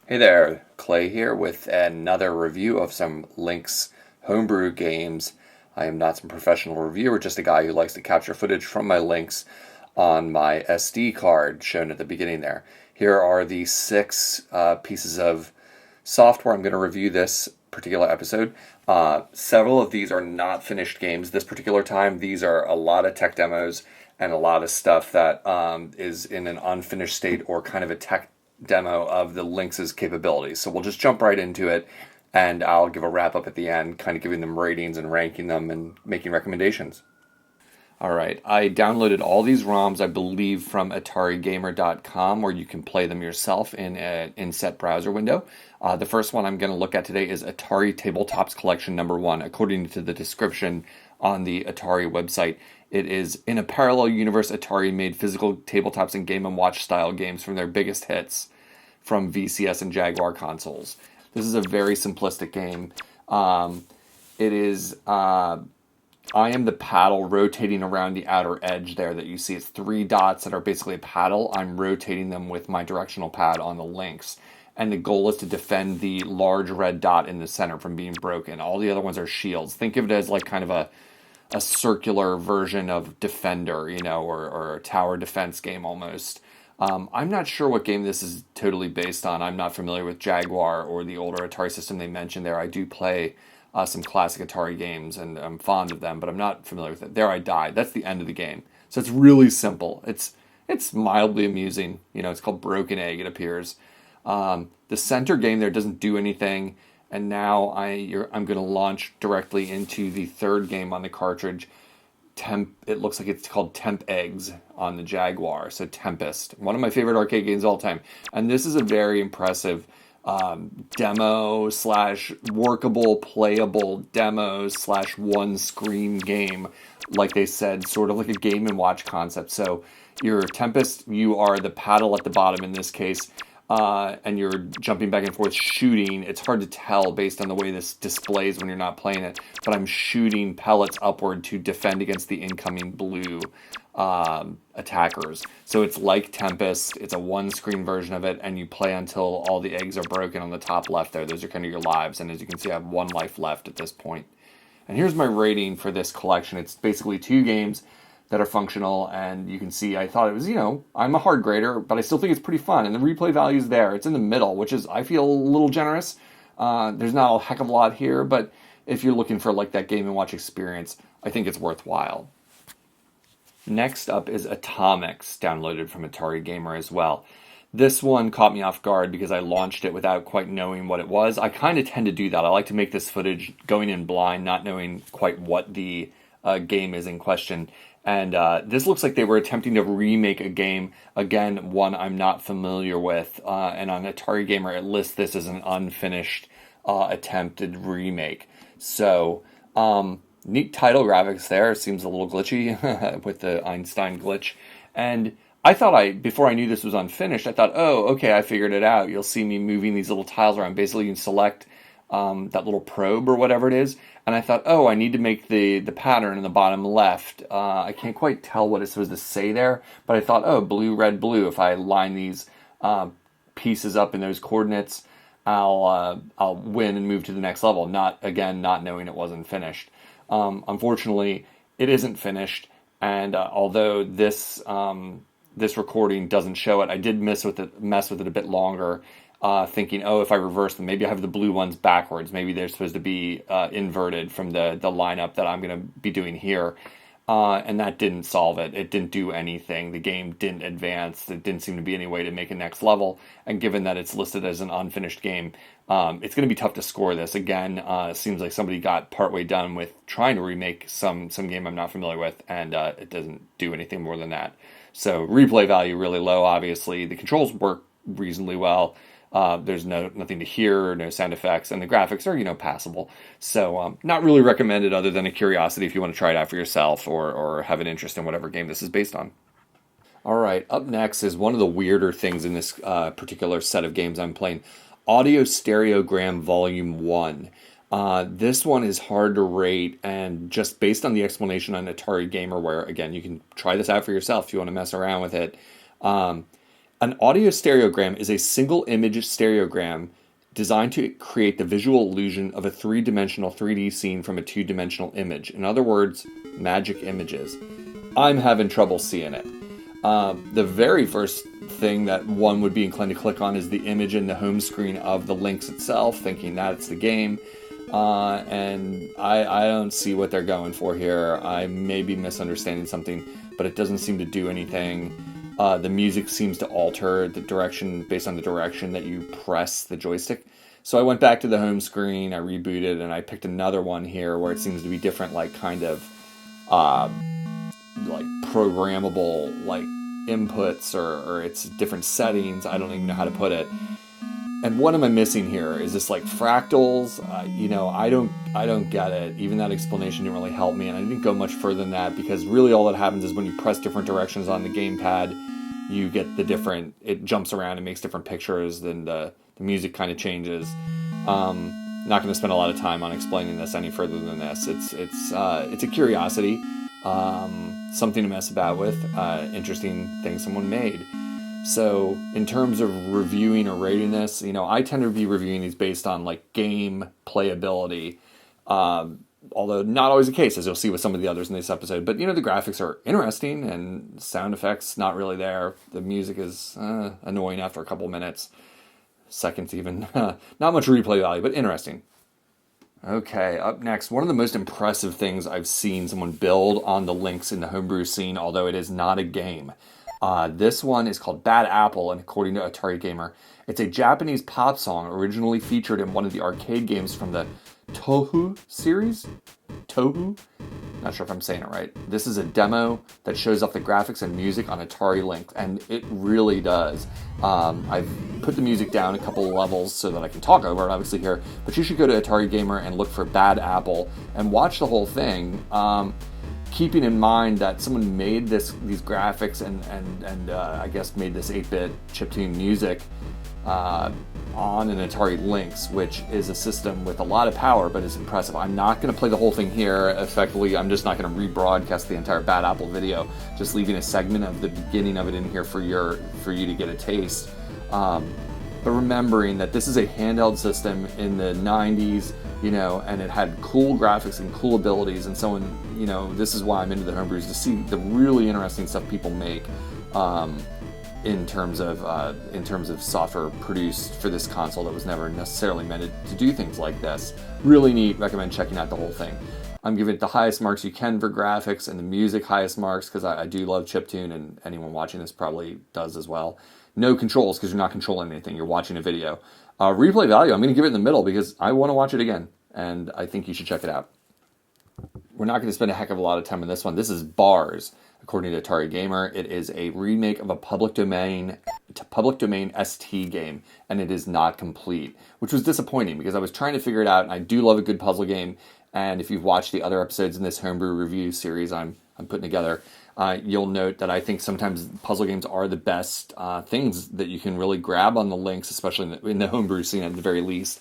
Hey there, Clay here with another review of some Lynx homebrew games. I am not some professional reviewer, just a guy who likes to capture footage from my Lynx on my SD card shown at the beginning there. Here are the six pieces of software I'm going to review this particular episode. Several of these are not finished games this particular time. These are a lot of tech demos and a lot of stuff that is in an unfinished state or kind of a tech demo of the Lynx's capabilities. So we'll just jump right into it, and I'll give a wrap up at the end, kind of giving them ratings and ranking them and making recommendations. All right, I downloaded all these ROMs, I believe, from AtariGamer.com, where you can play them yourself in an inset browser window. The first one I'm going to look at today is Atari Tabletops Collection Number 1. According to the description on the Atari website, it is in a parallel universe. Atari made physical tabletops and Game & Watch style games from their biggest hits from VCS and Jaguar consoles. This is a very simplistic game. It is... I am the paddle rotating around the outer edge there that you see. It's three dots that are basically a paddle. I'm rotating them with my directional pad on the Lynx. And the goal is to defend the large red dot in the center from being broken. All the other ones are shields. Think of it as like kind of a circular version of Defender, or a tower defense game almost. I'm not sure what game this is totally based on. I'm not familiar with Jaguar or the older Atari system they mentioned there. I do play some classic Atari games, and I'm fond of them, but I'm not familiar with it. There I died. That's the end of the game. So it's really simple. It's mildly amusing. It's called Broken Egg, it appears. The center game there doesn't do anything, and now I'm going to launch directly into the third game on the cartridge. It looks like it's called Temp Eggs on the Jaguar, so Tempest. One of my favorite arcade games of all time. And this is a very impressive demo slash workable, playable demo slash one screen game, like they said, sort of like a Game & Watch concept. So your Tempest, you are the paddle at the bottom in this case, and you're jumping back and forth shooting. It's hard to tell based on the way this displays when you're not playing it, but I'm shooting pellets upward to defend against the incoming blue attackers. So it's like Tempest. It's a one-screen version of it, and you play until all the eggs are broken on the top left there. Those are kind of your lives, and as you can see, I have one life left at this point. And here's my rating for this collection. It's basically two games that are functional, and you can see I thought it was, I'm a hard grader, but I still think it's pretty fun, and the replay value is there. It's in the middle, which is, I feel, a little generous. There's not a heck of a lot here, but if you're looking for like that Game & Watch experience, I think it's worthwhile. Next up is Atomix, downloaded from Atari Gamer as well. This one caught me off guard because I launched it without quite knowing what it was. I kind of tend to do that. I like to make this footage going in blind, not knowing quite what the game is in question. And this looks like they were attempting to remake a game, again, one I'm not familiar with. And on Atari Gamer, it lists this as an unfinished attempted remake. So, neat title graphics there. It seems a little glitchy with the Einstein glitch. And I thought before I knew this was unfinished, I thought, oh, okay, I figured it out. You'll see me moving these little tiles around. Basically, you can select that little probe or whatever it is. And I thought, oh, I need to make the pattern in the bottom left. I can't quite tell what it's supposed to say there, but I thought, oh, blue, red, blue. If I line these pieces up in those coordinates, I'll win and move to the next level. Not knowing it wasn't finished. Unfortunately, it isn't finished, and although this recording doesn't show it, I did mess with it a bit longer, thinking, oh, if I reverse them, maybe I have the blue ones backwards. Maybe they're supposed to be inverted from the lineup that I'm going to be doing here. And that didn't solve it. It didn't do anything. The game didn't advance. There didn't seem to be any way to make a next level. And given that it's listed as an unfinished game, it's going to be tough to score this. Again, it seems like somebody got partway done with trying to remake some game I'm not familiar with, and it doesn't do anything more than that. So replay value really low, obviously. The controls work reasonably well. There's nothing to hear, no sound effects, and the graphics are, passable. So not really recommended other than a curiosity if you want to try it out for yourself or have an interest in whatever game this is based on. All right, up next is one of the weirder things in this particular set of games I'm playing, Audiostereogram Volume 1. This one is hard to rate, and just based on the explanation on Atari Gamer, where, again, you can try this out for yourself if you want to mess around with it, An Audiostereogram is a single image stereogram designed to create the visual illusion of a three-dimensional 3D scene from a two-dimensional image. In other words, magic images. I'm having trouble seeing it. The very first thing that one would be inclined to click on is the image in the home screen of the Lynx itself, thinking that it's the game. And I don't see what they're going for here. I may be misunderstanding something, but it doesn't seem to do anything. The music seems to alter the direction based on the direction that you press the joystick. So I went back to the home screen, I rebooted, and I picked another one here where it seems to be different, like kind of like programmable like inputs or it's different settings. I don't even know how to put it. And what am I missing here? Is this like fractals? I don't get it. Even that explanation didn't really help me, and I didn't go much further than that because really all that happens is when you press different directions on the gamepad, you get the different. It jumps around and makes different pictures. Then the music kind of changes. Not going to spend a lot of time on explaining this any further than this. It's a curiosity, something to mess about with. Interesting thing someone made. So in terms of reviewing or rating this, I tend to be reviewing these based on like game playability, although not always the case, as you'll see with some of the others in this episode. But the graphics are interesting and sound effects not really there. The music is annoying after a couple minutes, seconds even. Not much replay value, but interesting. Okay, up next, one of the most impressive things I've seen someone build on the Lynx in the homebrew scene, although it is not a game. This one is called Bad Apple, and according to Atari Gamer, it's a Japanese pop song originally featured in one of the arcade games from the Touhou series? Touhou? Not sure if I'm saying it right. This is a demo that shows off the graphics and music on Atari Lynx, and it really does. I've put the music down a couple of levels so that I can talk over it, obviously, here, but you should go to Atari Gamer and look for Bad Apple and watch the whole thing. Keeping in mind that someone made these graphics and I guess made this 8-bit chiptune music on an Atari Lynx, which is a system with a lot of power, but is impressive. I'm not going to play the whole thing here. Effectively, I'm just not going to rebroadcast the entire Bad Apple video, just leaving a segment of the beginning of it in here for you to get a taste. But remembering that this is a handheld system in the 90s, and it had cool graphics and cool abilities, and so this is why I'm into the homebrews, to see the really interesting stuff people make in terms of software produced for this console that was never necessarily meant to do things like this. Really neat. Recommend checking out the whole thing. I'm giving it the highest marks you can for graphics, and the music highest marks because I do love chiptune, and anyone watching this probably does as well. No controls because you're not controlling anything. You're watching a video. Replay value, I'm going to give it in the middle because I want to watch it again, and I think you should check it out. We're not going to spend a heck of a lot of time on this one. This is Bars, according to Atari Gamer. It is a remake of a public domain ST game, and it is not complete, which was disappointing because I was trying to figure it out, and I do love a good puzzle game. And if you've watched the other episodes in this homebrew review series I'm putting together, you'll note that I think sometimes puzzle games are the best things that you can really grab on the Lynx, especially in the homebrew scene at the very least,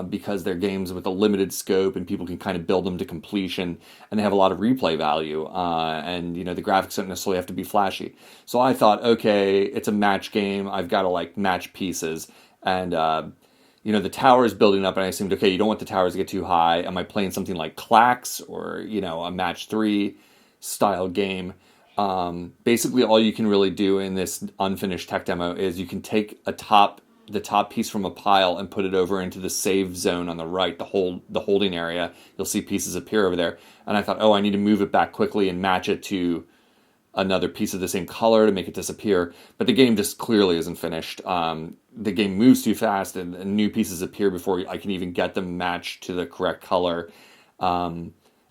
because they're games with a limited scope and people can kind of build them to completion, and they have a lot of replay value, and the graphics don't necessarily have to be flashy. So I thought, okay, it's a match game, I've got to match pieces, and the tower is building up, and I assumed, okay, you don't want the towers to get too high. Am I playing something like Clax or a match 3 style game? Basically, all you can really do in this unfinished tech demo is you can take the top piece from a pile and put it over into the save zone on the right, the holding area. You'll see pieces appear over there. And I thought, I need to move it back quickly and match it to another piece of the same color to make it disappear. But the game just clearly isn't finished. The game moves too fast, and new pieces appear before I can even get them matched to the correct color.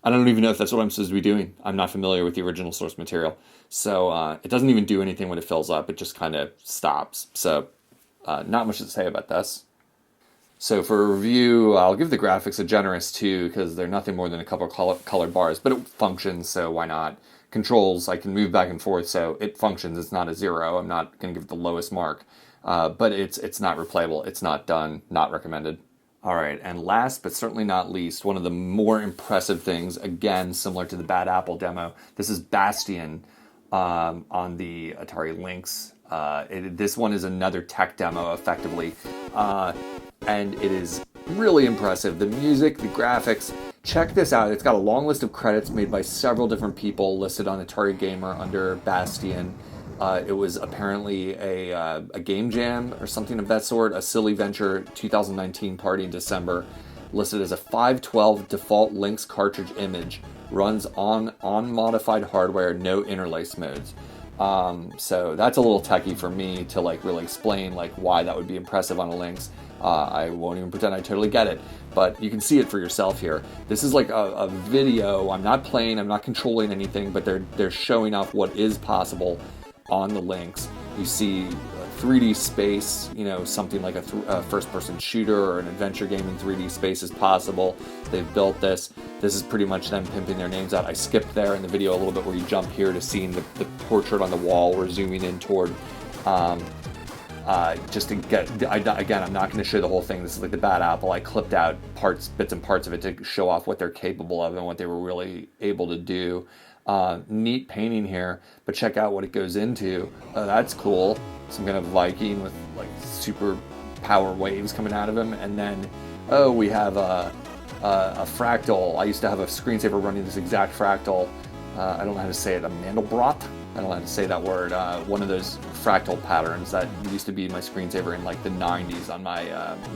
I don't even know if that's what I'm supposed to be doing. I'm not familiar with the original source material. So it doesn't even do anything when it fills up. It just kind of stops. So not much to say about this. So for a review, I'll give the graphics a generous 2 because they're nothing more than a couple of colored bars, but it functions, so why not? Controls, I can move back and forth, so it functions. It's not a 0. I'm not going to give it the lowest mark, but it's not replayable. It's not done. Not recommended. All right, and last but certainly not least, one of the more impressive things, again, similar to the Bad Apple demo, this is Bastion on the Atari Lynx. This one is another tech demo, effectively, and it is really impressive. The music, the graphics. Check this out. It's got a long list of credits made by several different people listed on Atari Gamer under Bastion. It was apparently a game jam or something of that sort, a Silly Venture 2019 party in December, listed as a 512 default Lynx cartridge image, runs on modified hardware, no interlace modes. So that's a little techie for me to like really explain like why that would be impressive on a Lynx. I won't even pretend I totally get it, but you can see it for yourself here. This is like a video. I'm not playing, I'm not controlling anything, but they're showing off what is possible on the Lynx. You see 3D space, you know, something like a first-person shooter or an adventure game in 3D space is possible. They've built this. This is pretty much them pimping their names out. I skipped there in the video a little bit where you jump here to seeing the portrait on the wall. We're zooming in toward, just to get, again, I'm not going to show the whole thing. This is like the Bad Apple. I clipped out bits and parts of it to show off what they're capable of and what they were really able to do. Neat painting here, but check out what it goes into. That's cool. Some kind of Viking with like super power waves coming out of him, and then we have a fractal. I used to have a screensaver running this exact fractal. I don't know how to say it. A Mandelbrot. I don't know how to say that word. One of those fractal patterns that used to be my screensaver in like the 90s on my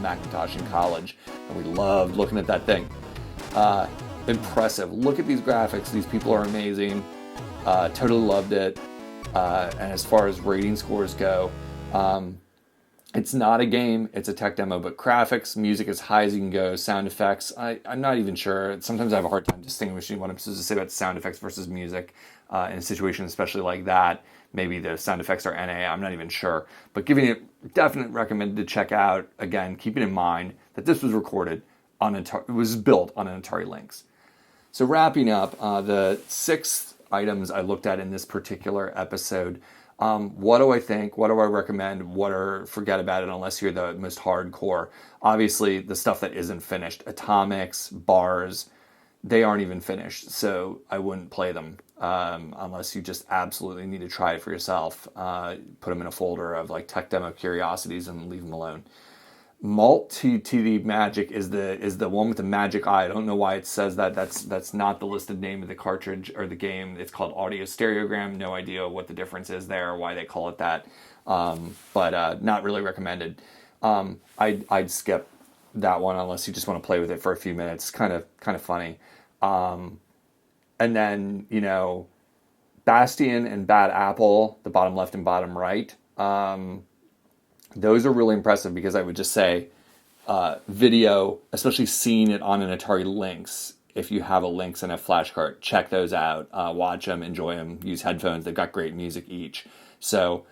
Macintosh in college, and we loved looking at that thing. Impressive. Look at these graphics. These people are amazing. Totally loved it. And as far as rating scores go, it's not a game, it's a tech demo, but graphics, music as high as you can go, sound effects, I'm not even sure. Sometimes I have a hard time distinguishing what I'm supposed to say about sound effects versus music in a situation especially like that. Maybe the sound effects are NA, I'm not even sure. But giving it definite recommended to check out, again, keeping in mind that this was recorded on it was built on an Atari Lynx. So wrapping up, the 6 items I looked at in this particular episode, what do I think? What do I recommend? Forget about it unless you're the most hardcore. Obviously, the stuff that isn't finished, Atomix, bars, they aren't even finished. So I wouldn't play them unless you just absolutely need to try it for yourself. Put them in a folder of like tech demo curiosities and leave them alone. Malt TD Magic is the one with the magic eye. I don't know why it says that. That's not the listed name of the cartridge or the game. It's called Audiostereogram. No idea what the difference is there or why they call it that. But not really recommended. I'd skip that one unless you just want to play with it for a few minutes. Kind of funny. And then, you know, Bastion and Bad Apple, the bottom left and bottom right. Those are really impressive because I would just say video, especially seeing it on an Atari Lynx, if you have a Lynx and a flash cart, check those out, watch them, enjoy them, use headphones. They've got great music each. So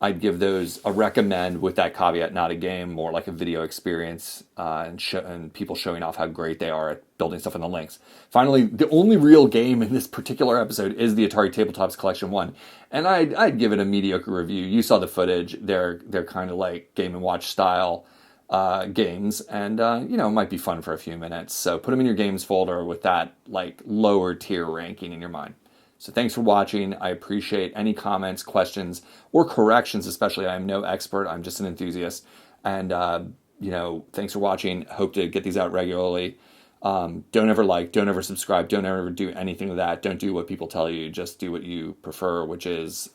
I'd give those a recommend with that caveat, not a game, more like a video experience and people showing off how great they are at building stuff on the Lynx. Finally, the only real game in this particular episode is the Atari Tabletops Collection 1. And I'd give it a mediocre review. You saw the footage. They're kind of like Game & Watch style games. And, you know, it might be fun for a few minutes. So put them in your games folder with that like lower tier ranking in your mind. So thanks for watching. I appreciate any comments, questions, or corrections, especially. I'm no expert. I'm just an enthusiast. And, you know, thanks for watching. Hope to get these out regularly. Don't ever like, don't ever subscribe, don't ever do anything of that. Don't do what people tell you. Just do what you prefer, which is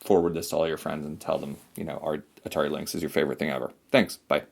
forward this to all your friends and tell them, you know, our Atari Lynx is your favorite thing ever. Thanks. Bye.